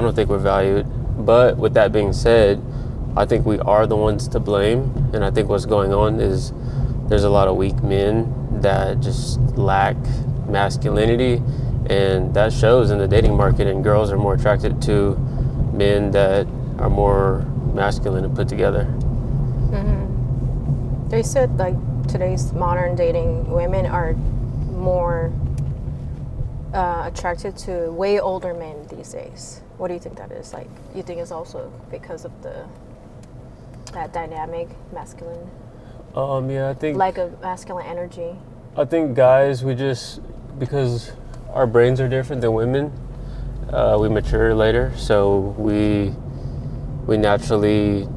I don't think we're valued. But with that being said, I think we are the ones to blame. And I think what's going on is there's a lot of weak men that just lack masculinity, and that shows in the dating market, and girls are more attracted to men that are more masculine and put together. Mm-hmm. They said like today's modern dating women are more attracted to way older men these days. What do you think that is? Like, you think it's also because of that dynamic masculine? Yeah, I think like a masculine energy. I think guys, because our brains are different than women, we mature later, so we naturally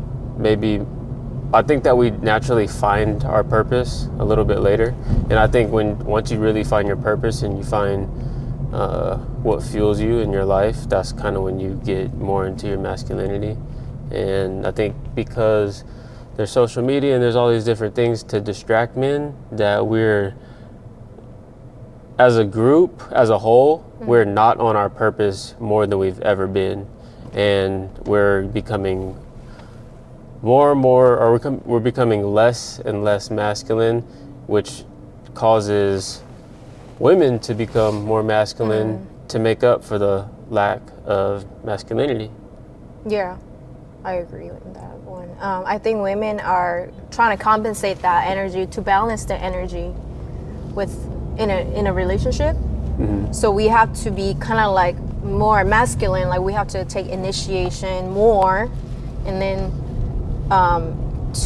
I think that we naturally find our purpose a little bit later. And I think once you really find your purpose and you find what fuels you in your life, that's kind of when you get more into your masculinity. And I think because there's social media and there's all these different things to distract men, that we're, as a group, as a whole, we're not on our purpose more than we've ever been. And we're becoming more and more, or we're becoming less and less masculine, which causes women to become more masculine to make up for the lack of masculinity. Yeah, I agree with that one. I think women are trying to compensate that energy, to balance the energy in a relationship. Mm-hmm. So we have to be kind of like more masculine, like we have to take initiation more, and then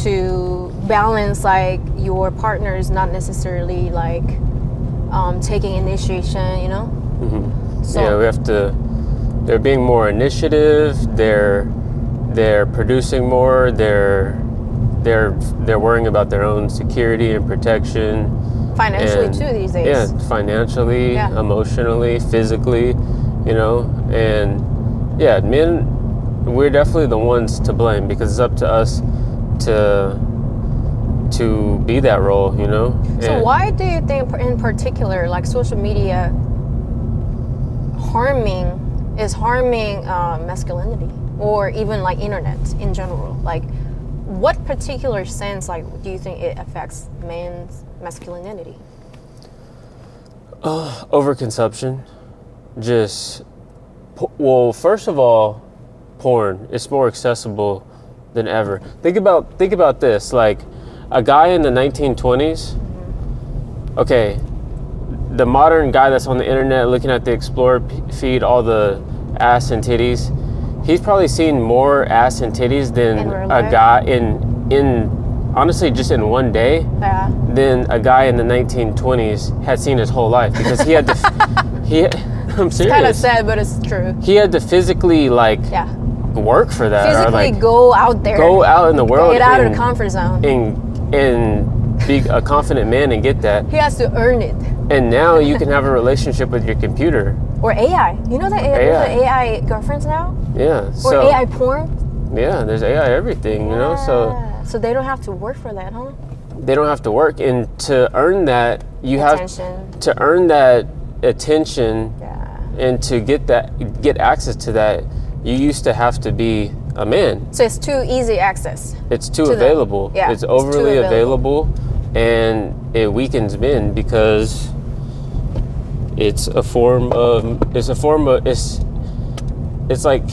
to balance, like, your partner is not necessarily like taking initiation, you know? Mm-hmm. So, yeah, they're being more initiative, they're producing more, they're worrying about their own security and protection. Financially too these days. Yeah, financially, emotionally, physically, you know? And yeah, men, we're definitely the ones to blame, because it's up to us to be that role, you know? So why do you think in particular, like, social media is harming masculinity, or even like internet in general? Like, what particular sense, like, do you think it affects men's masculinity? Overconsumption. Well, first of all, porn. It's more accessible than ever. Think about this. Like, a guy in the 1920s. Okay, the modern guy that's on the internet looking at the Explore feed, all the ass and titties, he's probably seen more ass and titties than a guy in honestly just in one day than a guy in the 1920s had seen his whole life, because he had to I'm serious. It's kind of sad, but it's true. He had to physically work for that, physically, or go out there, go out in the world, get out of the comfort zone, and be a confident man and get that. He has to earn it. And now you can have a relationship with your computer. Or AI. You know that there's AI girlfriends now? Yeah. Or AI porn? Yeah, there's AI everything, you know? So they don't have to work for that, huh? They don't have to work. And to earn that, to earn that attention and to get access to that, you used to have to be a man. So it's too easy access. It's too available. It's overly available, and it weakens men, because it's like,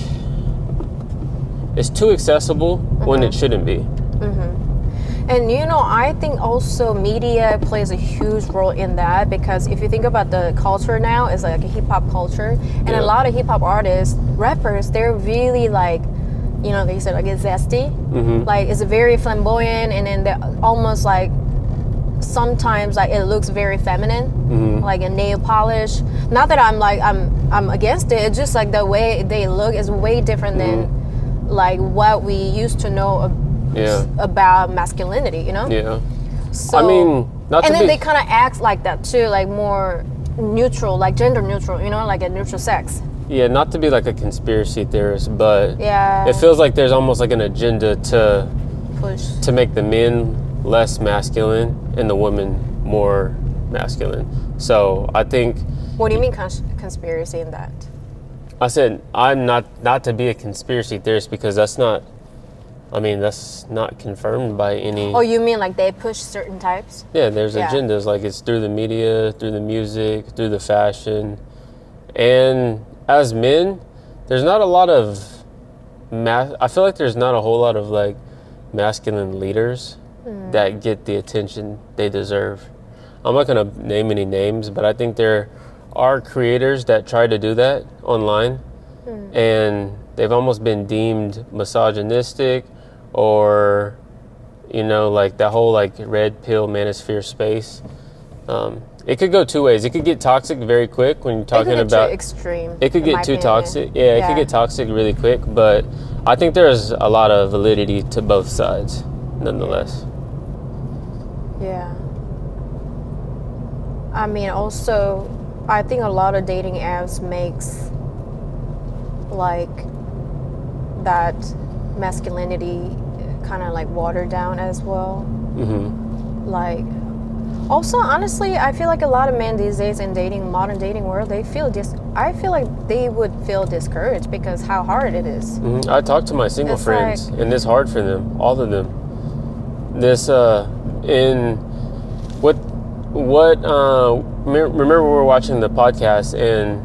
it's too accessible when it shouldn't be. Mm-hmm. And I think also media plays a huge role in that, because if you think about the culture now, it's like a hip-hop culture, and a lot of hip-hop artists, rappers, they're really like, they said, like, it's zesty, like, it's very flamboyant, and then they're almost like, sometimes like it looks very feminine, like a nail polish. Not that I'm against it. It's just like the way they look is way different than like what we used to know about masculinity, Yeah. So, I mean, they kind of act like that too, like more neutral, like gender neutral, like a neutral sex. Yeah, not to be like a conspiracy theorist, but it feels like there's almost like an agenda to push to make the men less masculine and the women more masculine. So I think. What do you mean conspiracy in that? I said I'm not to be a conspiracy theorist because that's not confirmed by any. Oh, you mean like they push certain types? Yeah, there's Yeah. agendas, like it's through the media, through the music, through the fashion. And as men, there's not a lot of I feel like there's not a whole lot of like masculine leaders that get the attention they deserve. I'm not going to name any names, but I think there are creators that try to do that online, and they've almost been deemed misogynistic, or like that whole like red pill manosphere space. It could go two ways. It could get toxic very quick when you're talking about too extreme. It could get too opinion. toxic. Yeah, it could get toxic really quick, but I think there's a lot of validity to both sides nonetheless. Yeah. I mean, also, I think a lot of dating apps makes like that masculinity kind of like watered down as well. Mm-hmm. Like, also, honestly, I feel like a lot of men these days in modern dating world, I feel like they would feel discouraged because how hard it is. Mm-hmm. I talk to my single friends, and it's hard for them, all of them. This remember we were watching the podcast, and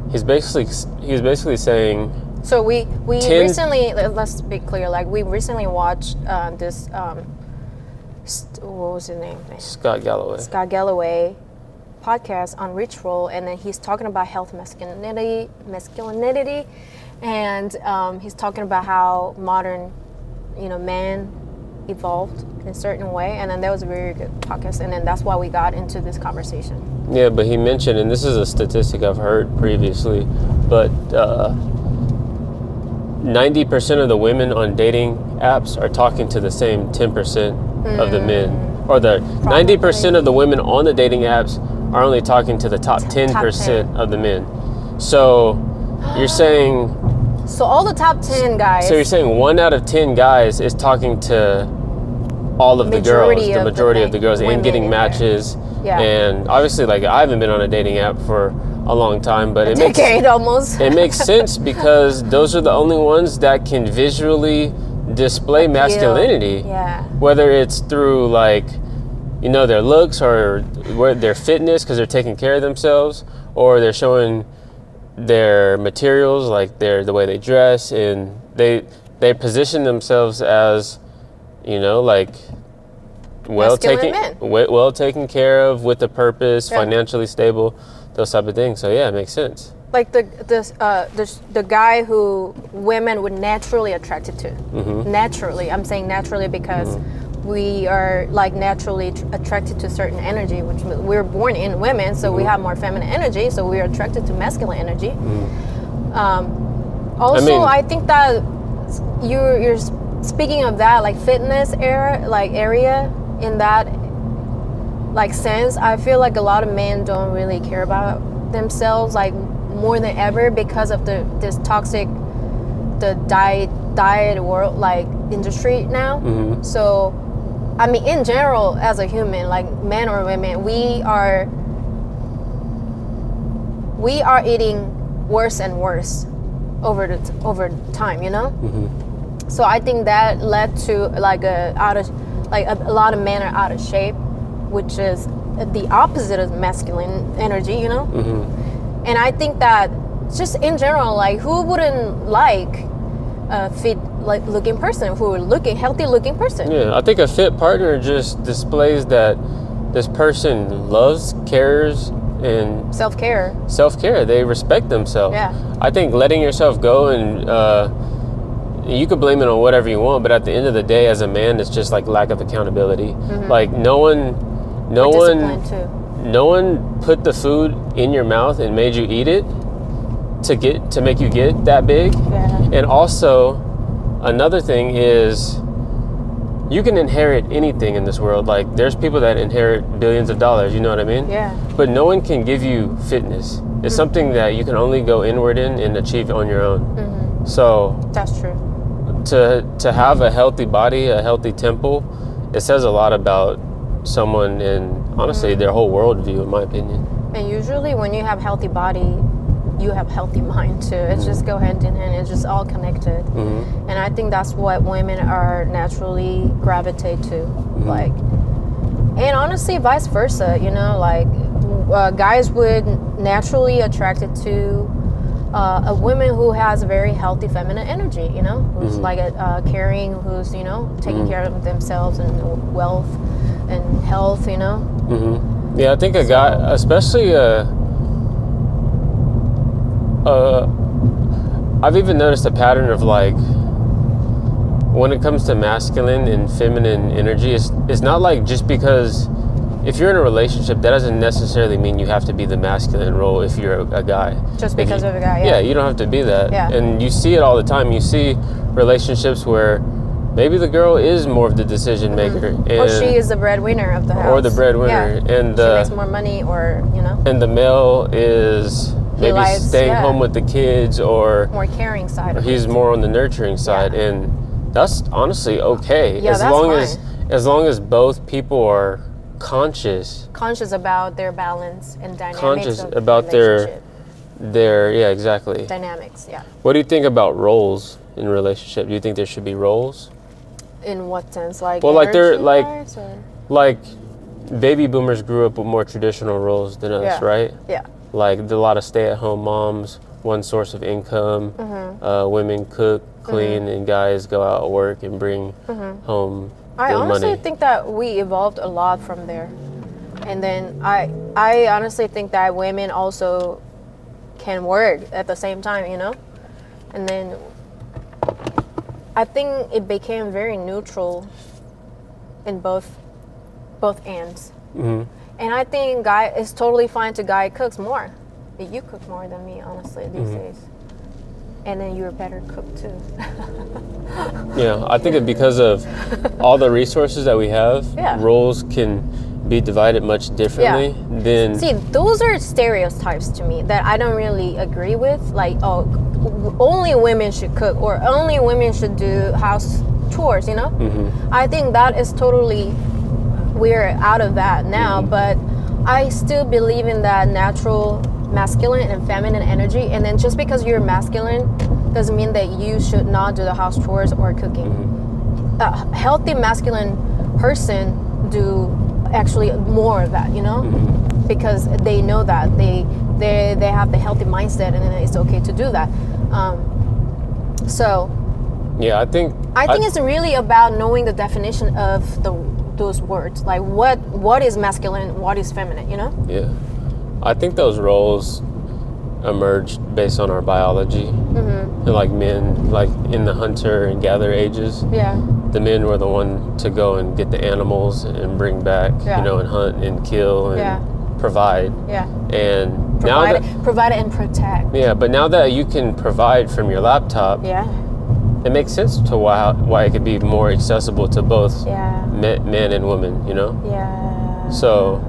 he was basically saying. So we recently, let's be clear, like we recently watched this. What was his name? Scott Galloway podcast on Ritual, and then he's talking about health masculinity, and he's talking about how modern, man evolved in a certain way, and then that was a very good podcast, and then that's why we got into this conversation. Yeah, but he mentioned, and this is a statistic I've heard previously, but 90% of the women on dating apps are talking to the same 10% of the men, or the 90% of the women on the dating apps are only talking to the top 10% of the men. So you're saying. So all the top 10 guys. So you're saying 1 out of 10 guys is talking to all of the girls, the majority of the girls, and getting matches. Yeah. And obviously, like, I haven't been on a dating app for a long time, but it makes sense because those are the only ones that can visually display masculinity. Yeah. Whether it's through like, their looks or their fitness because they're taking care of themselves, or they're showing their materials, like the way they dress, and they position themselves as, like well taken care of, with a purpose, financially stable, those type of things. So yeah, it makes sense. Like the guy who women would naturally attracted to. Mm-hmm. Naturally, I'm saying naturally because we are like naturally attracted to certain energy, which we're born in women, so we have more feminine energy, so we are attracted to masculine energy. Also, I think that you're speaking of that like fitness area in that like sense. I feel like a lot of men don't really care about themselves like more than ever because of this toxic diet world like industry now. Mm-hmm. So I mean, in general, as a human, like men or women, we are eating worse and worse over time, Mm-hmm. So I think that led to like a lot of men are out of shape, which is the opposite of masculine energy, Mm-hmm. And I think that just in general, like who wouldn't like a fit looking person, healthy looking person? Yeah, I think a fit partner just displays that this person loves, cares, and self-care. They respect themselves. Yeah. I think letting yourself go, and you could blame it on whatever you want, but at the end of the day, as a man, it's just like lack of accountability. Mm-hmm. Like no one put the food in your mouth and made you eat it to make you get that big. Yeah. And also, another thing is, you can inherit anything in this world. Like, there's people that inherit billions of dollars, you know what I mean? Yeah. But no one can give you fitness. It's something that you can only go inward in and achieve on your own. Mm-hmm. So that's true. To have a healthy body, a healthy temple, it says a lot about someone and honestly their whole worldview, in my opinion. And usually when you have healthy body, you have healthy mind too. It's just go hand in hand. It's just all connected. And I think that's what women are naturally gravitate to. Like, and honestly, vice versa. You know, like guys would naturally attracted to a woman who has a very healthy feminine energy. You know, who's like a caring, who's taking care of themselves and wealth and health. You know. Yeah, I think a guy, especially I've even noticed a pattern of like when it comes to masculine and feminine energy, it's not like just because if you're in a relationship, that doesn't necessarily mean you have to be the masculine role if you're a guy. Just because of a guy, yeah. Yeah, you don't have to be that. Yeah. And you see it all the time. You see relationships where maybe the girl is more of the decision maker. And, or she is the breadwinner of the house. Or the breadwinner. Yeah. And she makes more money or, And the male is maybe staying home with the kids or more caring side of he's it. more on the nurturing side. Yeah. And that's honestly okay. Yeah, as long as both people are conscious about their balance and dynamics conscious of about the their exactly dynamics. What do you think about roles in a relationship? Do you think there should be roles? In what sense? Like, well, like they're like baby boomers grew up with more traditional roles than us, right? Yeah. Like a lot of stay-at-home moms, one source of income. Women cook, clean, and guys go out and work and bring home I honestly money. think that we evolved a lot from there. And then I honestly think that women also can work at the same time, And then I think it became very neutral in both ends. And I think it's totally fine to guy cooks more. You cook more than me, honestly, these days. And then you're a better cook too. Yeah, I think because of all the resources that we have, roles can be divided much differently than... See, those are stereotypes to me that I don't really agree with. Like, only women should cook or only women should do house chores, I think that is totally... We're out of that now, but I still believe in that natural masculine and feminine energy. And then just because you're masculine doesn't mean that you should not do the house chores or cooking. A healthy masculine person do actually more of that, because they know that they have the healthy mindset and then it's okay to do that. Yeah, I think it's really about knowing the definition of those words, like what is masculine, what is feminine, Yeah, I think those roles emerged based on our biology. And like men, like in the hunter and gatherer ages, the men were the one to go and get the animals and bring back, and hunt and kill and provide. And provide and protect. Yeah, but now that you can provide from your laptop, it makes sense to why it could be more accessible to both men and women, Yeah. So,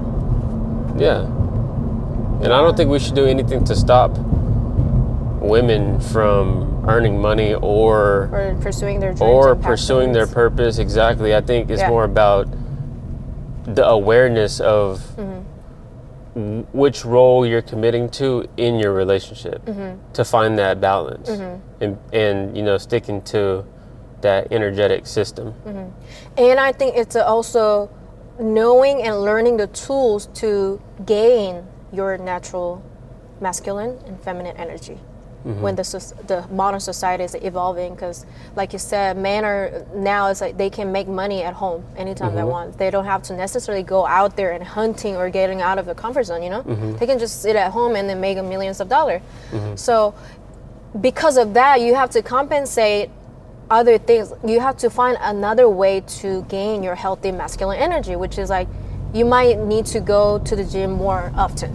and I don't think we should do anything to stop women from earning money or pursuing their dreams or pursuing their purpose. Exactly. I think it's more about the awareness of which role you're committing to in your relationship to find that balance and sticking to that energetic system. And I think it's also knowing and learning the tools to gain your natural masculine and feminine energy when the modern society is evolving, because like you said, men are now, it's like they can make money at home anytime they want. They don't have to necessarily go out there and hunting or getting out of the comfort zone, They can just sit at home and then make millions of dollars. So because of that, you have to compensate other things. You have to find another way to gain your healthy masculine energy, which is like you might need to go to the gym more often,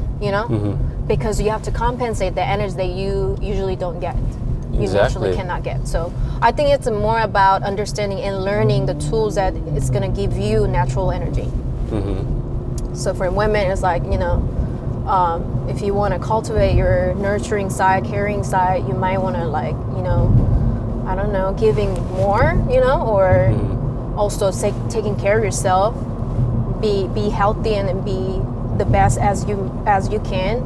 because you have to compensate the energy that you usually don't get. You naturally cannot get. So I think it's more about understanding and learning the tools that it's going to give you natural energy. So for women, it's like, if you want to cultivate your nurturing side, caring side, you might want to I don't know, giving more, or also taking care of yourself, be healthy and be the best as you can.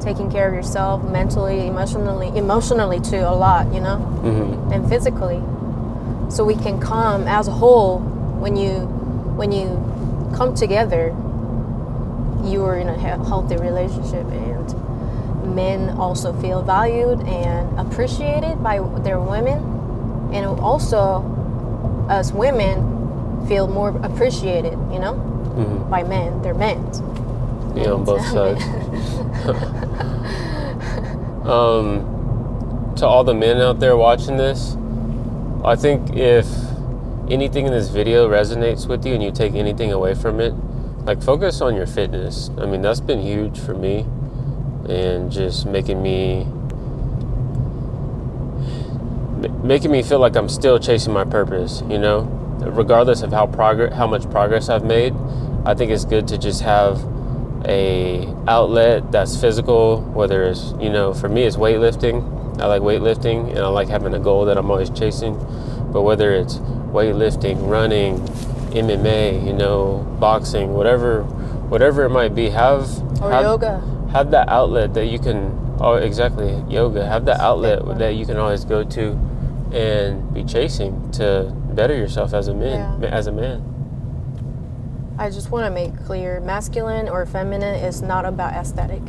taking care of yourself mentally, emotionally too, a lot, you know, and physically, so we can come as a whole. When you come together, you are in a healthy relationship, and men also feel valued and appreciated by their women, and also as women feel more appreciated, you know, by men. They're men. Yeah, on both sides. To all the men out there watching this, I think if anything in this video resonates with you and you take anything away from it, like, focus on your fitness. I mean, that's been huge for me, and just making me feel like I'm still chasing my purpose, you know, regardless of how much progress I've made. I think it's good to just have a outlet that's physical, whether it's, you know, for me it's weightlifting. I like weightlifting, and I like having a goal that I'm always chasing. But whether it's weightlifting, running, MMA, you know, boxing, whatever it might be, have yoga. Have that outlet that you can. Oh, exactly, yoga. Have that outlet that you can always go to and be chasing to better yourself as a man. Yeah. As a man. I just want to make clear, masculine or feminine is not about aesthetic.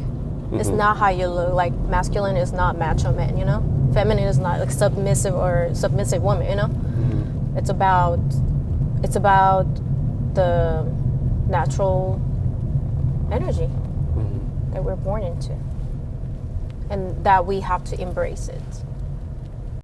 It's not how you look. Like, masculine is not macho man, you know? Feminine is not like submissive woman, you know? It's about the natural energy that we're born into, and that we have to embrace it.